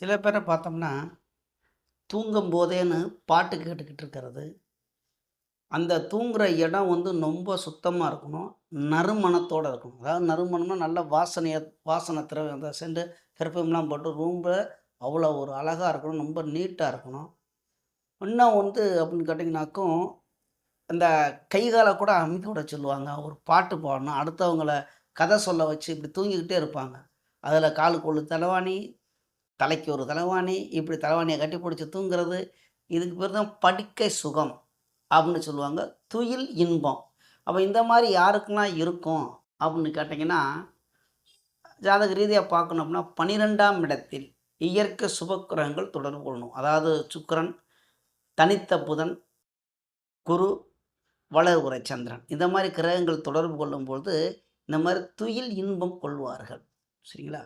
சில பேரை பார்த்தோம்னா, தூங்கும் போதேன்னு பாட்டு கேட்டுக்கிட்டு இருக்கிறது. அந்த தூங்குற இடம் வந்து ரொம்ப சுத்தமா இருக்கணும். நறுமணத்தோட இருக்கணும். அதாவது நறுமணம்னா நல்ல வாசனை திரவியம் அந்த சென்ட், பெர்ஃப்யூம்லாம் போட்டு ரூம்ப அவ்வளோ ஒரு அழகா இருக்கணும். ரொம்ப நீட்டா இருக்கணும். இன்னும் வந்து அப்படின்னு கேட்டிங்கனாக்கும், அந்த கை கால கூட அமுக்கி விட சொல்லுவாங்க. ஒரு பாட்டு பாடணும். அடுத்தவங்கள கதை சொல்ல வச்சு இப்படி தூங்கிக்கிட்டே இருப்பாங்க. அதில காலுக்கு ஒரு தலவாணி, தலைக்கு ஒரு தலவாணி, இப்படி தலவாணிய கட்டி பிடிச்சு தூங்குறது. இதுக்கு பேர் தான் படுக்கை சுகம் அப்படின்னு சொல்லுவாங்க. துயில் இன்பம். அப்ப இந்த மாரி யாருக்கெல்லாம் இருக்கும் அப்படின்னு கேட்டீங்கன்னா, ஜாதக ரீதியா பார்க்கணும் அப்படின்னா 12ஆம் இடத்தில் இயற்கை சுபக்கிரகங்கள் தொடர்பு கொள்ளணும். அதாவது சுக்கிரன், தனித்த புதன், குரு, வளர்வுறை சந்திரன். இந்த மாரி கிரகங்கள் தொடர்பு கொள்ளும்பொழுது, இந்த மாரி துயில் இன்பம் கொள்வார்கள். சரிங்களா?